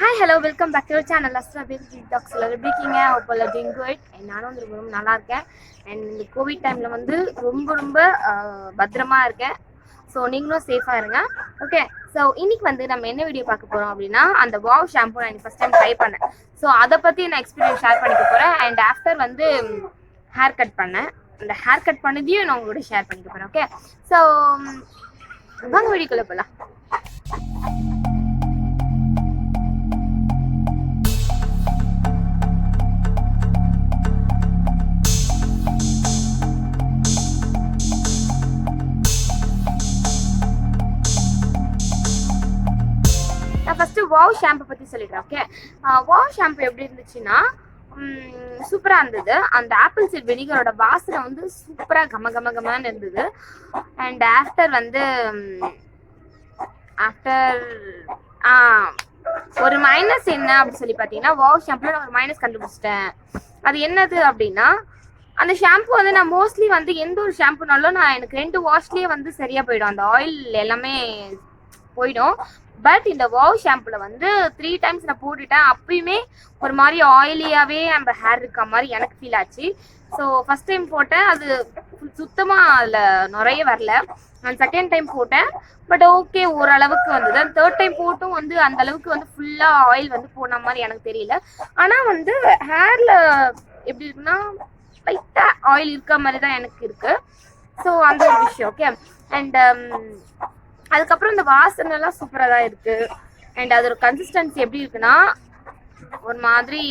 Hi, hello, welcome back to our channel. Azra detox எப்படி இருக்கீங்க? hope all are doing good. நானும் ரொம்ப நல்லா இருக்கேன். and இந்த கோவிட் டைம்ல வந்து ரொம்ப பத்திரமா இருக்கேன். ஸோ நீங்களும் சேஃபா இருங்க. ஓகே, ஸோ இன்னைக்கு வந்து நம்ம என்ன வீடியோ பார்க்க போறோம் அப்படின்னா, அந்த வாவ் ஷாம்பு நான் ஃபர்ஸ்ட் டைம் ட்ரை பண்ணேன். ஸோ அதை பத்தி நான் எக்ஸ்பீரியன்ஸ் ஷேர் பண்ணிக்க போறேன். அண்ட் ஆஃப்டர் வந்து ஹேர் கட் பண்ணேன். அந்த ஹேர் கட் பண்ணதையும் நான் உங்களோட ஷேர் பண்ணிக்க போறேன். ஓகே, ஸோ வாங்க வீடியோக்குள்ள போகலாம். ஃபர்ஸ்ட் வாவ் ஷாம்பு பத்தி சொல்லிடுறேன். ஓகே, வாவ் ஷாம்பு எப்படி இருந்துச்சுன்னா சூப்பரா இருந்தது. அந்த ஆப்பிள் சீட் வினிகரோட வாசனை வந்து சூப்பரா கமன்னு இருந்தது. அண்ட் ஆஃப்டர் ஒரு மைனஸ் என்ன அப்படின்னு சொல்லி பார்த்தீங்கன்னா, வாவ் ஷாம்புல நான் ஒரு மைனஸ் கண்டுபிடிச்சிட்டேன். அது என்னது அப்படின்னா, அந்த ஷாம்பு வந்து நான் மோஸ்ட்லி வந்து எந்த ஒரு ஷாம்புனாலும் எனக்கு 2 வாஷ்லயே வந்து சரியா போயிடும், அந்த ஆயில் எல்லாமே போயிடும். பட் இந்த வாவ் ஷாம்புல வந்து 3 டைம்ஸ் நான் போட்டுட்டேன். அப்பயுமே ஒரு மாதிரி ஆயிலியாவே நம்ம ஹேர் இருக்க மாதிரி எனக்கு ஃபீல் ஆச்சு. ஸோ ஃபர்ஸ்ட் டைம் போட்டேன், அது சுத்தமா அதுல நிறைய வரல. நான் செகண்ட் டைம் போட்டேன், பட் ஓகே ஓரளவுக்கு வந்தது. தேர்ட் டைம் போட்டும் வந்து அந்த அளவுக்கு வந்து ஃபுல்லா ஆயில் வந்து போன மாதிரி எனக்கு தெரியல. ஆனா வந்து ஹேர்ல எப்படி இருக்குன்னா லைட்டா ஆயில் இருக்க மாதிரி தான் எனக்கு இருக்கு. ஸோ அந்த ஒரு விஷயம். ஓகே, அண்ட் அதுக்கப்புறம் இந்த வாசனை எல்லாம் சூப்பரா தான் இருக்கு. அண்ட் அதோட கன்சிஸ்டன்சி எப்படி இருக்குன்னா ஒரு மாதிரி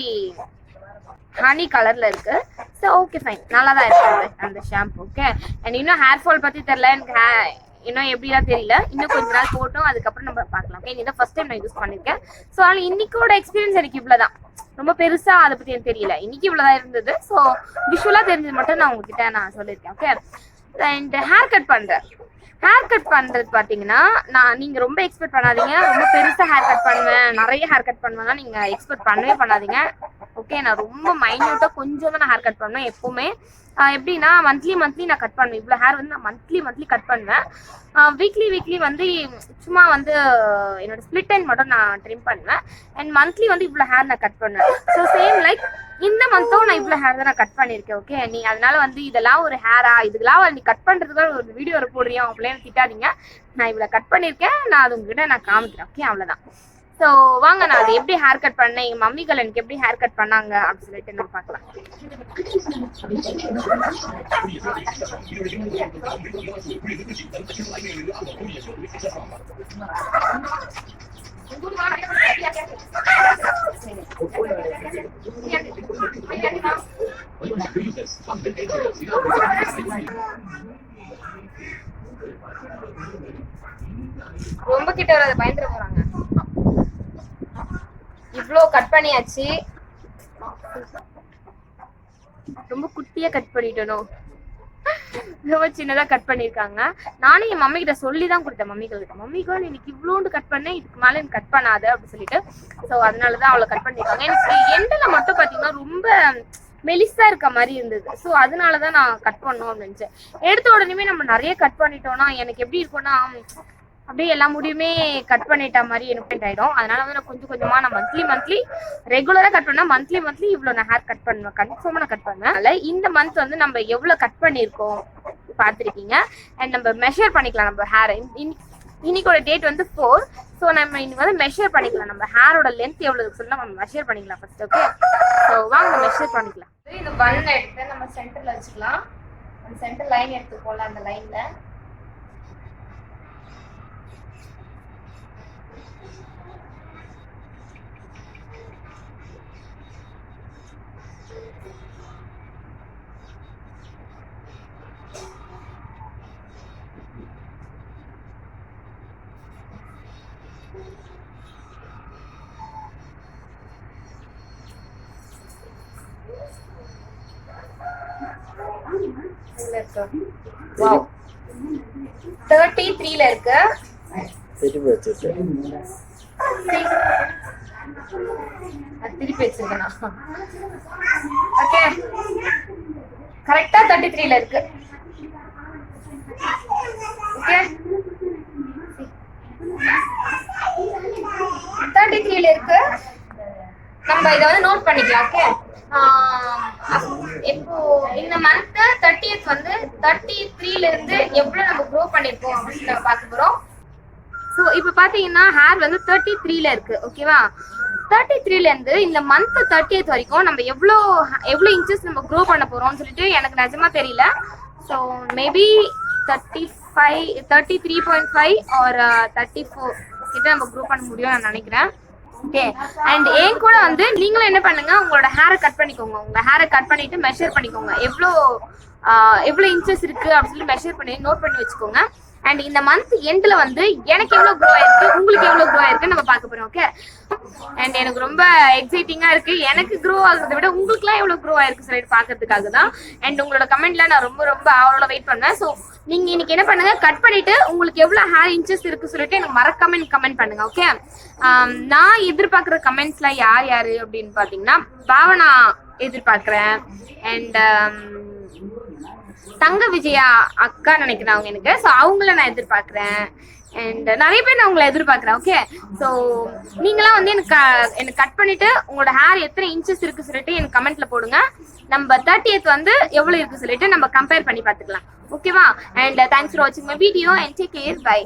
ஹனி கலர்ல இருக்கு. ஸோ ஓகே ஃபைன், நல்லா தான் இருக்கு அந்த ஷாம்பு. ஓகே, அண்ட் இன்னும் ஹேர் ஃபால் பத்தி தெரியல எனக்கு, இன்னும் எப்படிலாம் தெரியல. இன்னும் கொஞ்ச நாள் போட்டோம், அதுக்கப்புறம் நம்ம பார்க்கலாம். ஓகே, இதான் ஃபர்ஸ்ட் டைம் நான் யூஸ் பண்ணிருக்கேன். ஸோ அதனால இன்னைக்கோட எக்ஸ்பீரியன்ஸ் எனக்கு இவ்வளவுதான். ரொம்ப பெருசா அதை பத்தி எனக்கு தெரியல, இன்னைக்கு இவ்வளவுதான் இருந்தது. ஸோ விஷுவலா தெரிஞ்சது மட்டும் நான் உங்ககிட்ட நான் சொல்லியிருக்கேன். ஓகே, அண்ட் ஹேர் கட் பண்றது பாத்தீங்கன்னா, நீங்க ரொம்ப எக்ஸ்பெக்ட் பண்ணாதீங்க. ரொம்ப பெருசா ஹேர் கட் பண்ணுவேன், நிறைய ஹேர் கட் பண்ணுவேன்னா நீங்க எக்ஸ்பெக்ட் பண்ணவே பண்ணாதீங்க. ஓகே, நான் ரொம்ப மைன்யூட்டா கொஞ்சம் தான் நான் ஹேர் கட் பண்ணுவேன் எப்பவுமே. எப்படின்னா மந்த்லி நான் கட் பண்ணுவேன். இவ்வளோ ஹேர் வந்து நான் மந்த்லி கட் பண்ணுவேன். வீக்லி வந்து சும்மா வந்து என்னோட ஸ்பிளிட் டைம் மட்டும் நான் ட்ரிம் பண்ணுவேன். அண்ட் மந்த்லி வந்து இவ்வளோ ஹேர் நான் கட் பண்ணுவேன். ஸோ சேம் லைக் இந்த மந்த்தும் நான் இவ்வளோ ஹேர் தான் நான் கட் பண்ணியிருக்கேன். ஓகே, நீ அதனால வந்து இதெல்லாம் ஒரு ஹேரா, இதுக்கெல்லாம் நீ கட் பண்ணுறதுக்கு ஒரு வீடியோ போடுறியா அப்படின்னு திட்டாதீங்க. நான் இவ்வளோ கட் பண்ணியிருக்கேன், நான் அது உங்ககிட்ட நான் காமிக்கிறேன். ஓகே, அவ்வளோதான். ஸோ வாங்க, நான் அது எப்படி ஹேர் கட் பண்ணேன், எங்கள் மம்மிகள் எனக்கு எப்படி ஹேர் கட் பண்ணாங்க அப்படின்னு சொல்லிட்டு நம்ம பார்க்கலாம். ரொம்ப கிட்ட வராது, பயந்துட போறாங்க. இவ்வளோ கட் பண்ணியாச்சு, ரொம்ப குட்டியா கட் பண்ணிட்டணும், ரொம்ப சின்னதா கட் பண்ணிருக்காங்க. நானும் என் மம்மி கிட்ட சொல்லிதான் கொடுத்தேன். மம்மிகள் இன்னைக்கு இவ்வளோண்டு கட் பண்ணேன், இதுக்கு மேல எனக்கு கட் பண்ணாத அப்படின்னு சொல்லிட்டு. ஸோ அதனாலதான் அவளை கட் பண்ணிருக்காங்க. எனக்கு எண்டில் மட்டும் பாத்தீங்கன்னா ரொம்ப மெலிசா இருக்க மாதிரி இருந்தது. ஸோ அதனாலதான் நான் கட் பண்ணோம் அப்படின்னு எடுத்த உடனே நம்ம நிறைய கட் பண்ணிட்டோம்னா எனக்கு எப்படி இருக்கும்னா அப்படியே எல்லா முடியுமே கட் பண்ணிட்ட மாதிரி எனக்கு ஆயிடும். அதனால வந்து நான் கொஞ்சம் கொஞ்சமா நான் மந்த்லி ரெகுலரா கட் பண்ணா மந்த்லி இவ்வளவு நான் ஹேர் கட் பண்ணுவேன், கன்ஃபார்மா நான் கட் பண்ணுவேன். அதனால இந்த மந்த் வந்து நம்ம எவ்வளவு கட் பண்ணிருக்கோம் பார்த்திருக்கீங்க. அண்ட் நம்ம மெஷர் பண்ணிக்கலாம் நம்ம ஹேர். இன்னைக்கோட டேட் வந்து 4. ஸோ நம்ம இன்னைக்கு வந்து மெஷர் பண்ணிக்கலாம் நம்ம ஹேரோட லென்த் எவ்வளவு சொல்லி நம்ம மெஷர் பண்ணிக்கலாம் ஃபர்ஸ்ட். ஓகே, ஸோ வாங்க மெஷர் பண்ணிக்கலாம். இந்த பன் எடுத்து நம்ம சென்டர்ல வச்சுக்கலாம். அந்த சென்டர் லைன் எடுத்து போடலாம். அந்த லைன்ல வாவ் 33ல இருக்கு. திருப்பி வச்சிருக்கேன். ஓகே, கரெக்டா 33ல இருக்கு. ஓகே, 33ல இருக்கு. நம்ம இதை வந்து நோட் பண்ணிக்கலாம். ஓகே, இப்போ இந்த மந்த் 30th வந்து 33ல இருந்து எவ்வளவு நம்ம க்ரோ பண்ணிருக்கோம் அப்படின்னு நம்ம பார்க்க போறோம். ஸோ இப்போ பாத்தீங்கன்னா ஹேர் வந்து 33ல இருக்கு. ஓகேவா, 33ல இருந்து இந்த மந்த் 30th வரைக்கும் நம்ம எவ்வளோ இன்ச்சஸ் நம்ம க்ரோ பண்ண போறோம்னு சொல்லிட்டு எனக்கு நிஜமா தெரியல. ஸோ மேபி 33.5 ஆர் 34 கிட்ட நம்ம க்ரோ பண்ண முடியும் நான் நினைக்கிறேன். ஓகே, அண்ட் ஏன் கூட வந்து நீங்களும் என்ன பண்ணுங்க, உங்களோட ஹேரை கட் பண்ணிக்கோங்க. உங்க ஹேரை கட் பண்ணிட்டு மெஷர் பண்ணிக்கோங்க, எவ்வளோ இன்ச்சஸ் இருக்கு அப்படின்னு சொல்லி மெஷர் பண்ணி நோட் பண்ணி வச்சுக்கோங்க. அண்ட் இந்த மந்த் எண்ட்ல வந்து எனக்கு எவ்வளவு க்ரோ ஆயிருக்கு, உங்களுக்கு எவ்வளவு க்ரோ ஆயிருக்கு நம்ம பார்க்க போறோம். ஓகே, அண்ட் எனக்கு ரொம்ப எக்ஸைட்டிங்கா இருக்கு. எனக்கு க்ரோ ஆகுறதை விட உங்களுக்கு எல்லாம் எவ்வளவு க்ரோ ஆயிருக்கு சொல்லிட்டு பாக்குறதுக்காக தான். அண்ட் உங்களோட கமெண்ட்ல நான் ரொம்ப ரொம்ப ஆவலோட வெயிட் பண்ணுவேன். ஸோ நீங்க இன்னைக்கு என்ன பண்ணுங்க, கட் பண்ணிட்டு உங்களுக்கு எவ்வளவு ஹேர் இன்ச்சஸ் இருக்கு சொல்லிட்டு எனக்கு மறக்காம கமெண்ட் பண்ணுங்க. ஓகே, நான் எதிர்பார்க்குற கமெண்ட்ஸ்ல யார் யாரு அப்படின்னு பாத்தீங்கன்னா, பாவனா எதிர்பார்க்கிறேன். அண்ட் தங்க விஜயா அக்கா நினைக்கிறேன் அவங்க எனக்கு. ஸோ அவங்கள நான் எதிர்பார்க்குறேன். அண்ட் நிறைய பேர் நான் உங்களை எதிர்பார்க்குறேன். ஓகே, ஸோ நீங்களாம் வந்து எனக்கு கட் பண்ணிட்டு உங்களோட ஹேர் எத்தனை இன்ச்சஸ் இருக்கு சொல்லிட்டு எனக்கு கமெண்ட்ல போடுங்க. நம்ம 30th வந்து எவ்வளவு இருக்கு சொல்லிட்டு நம்ம கம்பேர் பண்ணி பார்த்துக்கலாம். ஓகேவா, அண்ட் தேங்க்ஸ் ஃபார் வாட்சிங் my video and take care, by.